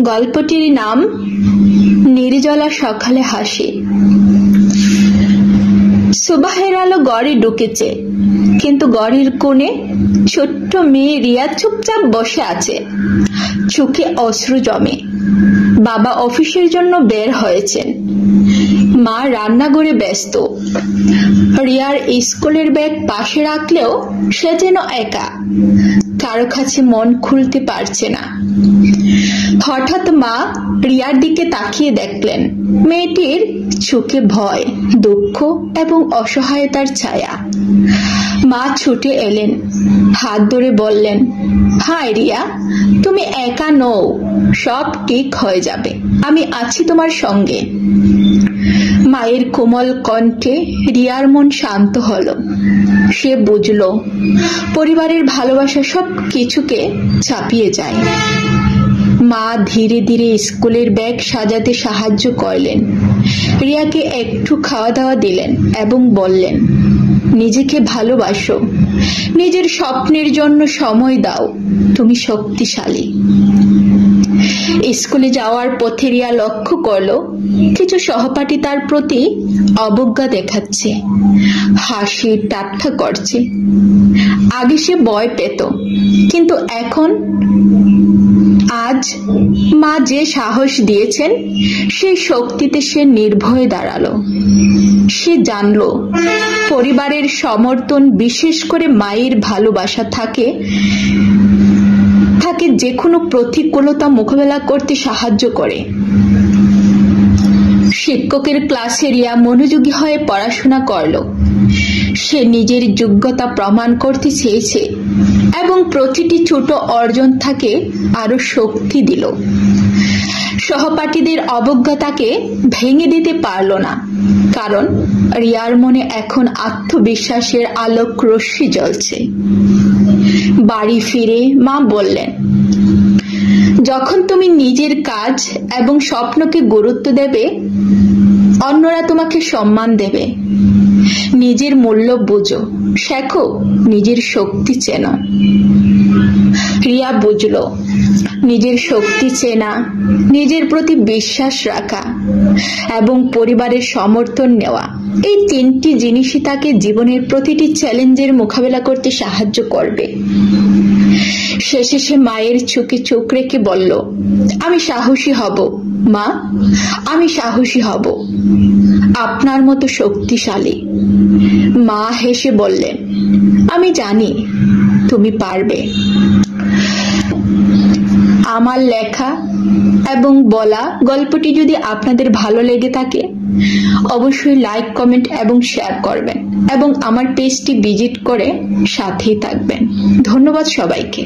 গল্পটির নাম নির্জলা সকালে হাসি। সুবাহের আলো ঘরে ঢুকেছে, কিন্তু ঘরের কোণে ছোট্ট মেয়ে রিয়া চুপচাপ বসে আছে, চোখে অশ্রু জমে। বাবা অফিসের জন্য বের হয়েছেন, মা রান্নাঘরে ব্যস্ত। রিয়ার স্কুলের ব্যাগ পাশে রাখলেও সে যেন একা, কারো কাছে মন খুলতে পারছে না। হঠাৎ মা রিয়ার দিকে তাকিয়ে দেখলেন মেয়েটির চোখে ভয়, দুঃখ এবং অসহায়তার ছায়া। মা ছুটে এলেন, হাত ধরে বললেন, হাই রিয়া, তুমি একা নও, সব ঠিক হয়ে যাবে, আমি আছি তোমার সঙ্গে। মায়ের কোমল কণ্ঠে রিয়ার মন শান্ত হলো। সে বুঝল পরিবারের ভালোবাসা সব কিছুকে চাপিয়ে যায়। মা ধীরে ধীরে স্কুলের ব্যাগ সাজাতে সাহায্য করলেন, রিয়াকে একটু খাওয়া দাওয়া দিলেন এবং বললেন, নিজেকে ভালোবাসো, নিজের স্বপ্নের জন্য সময় দাও, তুমি শক্তিশালী। স্কুলে যাওয়ার পথে রিয়া লক্ষ্য করলো কিছু সহপাঠী তার প্রতি অবজ্ঞা দেখাচ্ছে, হাসি ঠাট্টা করছে। আগে সে ভয় পেত, কিন্তু আজ মা যে সাহস দিয়েছেন সেই শক্তিতে সে নির্ভয়ে দাঁড়ালো। সে জানলো পরিবারের সমর্থন, বিশেষ করে মায়ের ভালোবাসা থাকে যে কোনো প্রতিকূলতা মোকাবেলা করতে সাহায্য করে। শিক্ষকের ক্লাসে রিয়া মনোযোগী হয়ে পড়াশোনা করলো। সে নিজের যোগ্যতা প্রমাণ করতে চেয়েছে এবং প্রতিটি ছোট অর্জন তাকে আরো শক্তি দিল। সহপাঠীদের অবজ্ঞা তাকে ভেঙে দিতে পারল না, কারণ রিয়ার মনে এখন আত্মবিশ্বাসের আলোক রশ্মি জ্বলছে। বাড়ি ফিরে মা বললেন, যখন তুমি নিজের কাজ এবং স্বপ্নকে গুরুত্ব দেবে, অন্যরা তোমাকে সম্মান দেবে। নিজের মূল্য বুঝো, শেখো, নিজের শক্তি চেনো। রিয়া বুঝল নিজের শক্তি চেনা, নিজের প্রতি বিশ্বাস রাখা এবং পরিবারের সমর্থন নেওয়া, এই তিনটি জিনিসই তাকে জীবনের প্রতিটি চ্যালেঞ্জের মোকাবেলা করতে সাহায্য করবে। শেষে সে মায়ের চোখে চোখ রেখে বলল, আমি সাহসী হব মা, আমি সাহসী হব, আপনার মতো শক্তিশালী। মা হেসে বললেন, আমি জানি তুমি পারবে। আমার লেখা এবং বলা গল্পটি যদি আপনাদের ভালো লেগে থাকে, অবশ্যই লাইক, কমেন্ট এবং শেয়ার করবেন এবং আমার পেজটি ভিজিট করে সাথেই থাকবেন। ধন্যবাদ সবাইকে।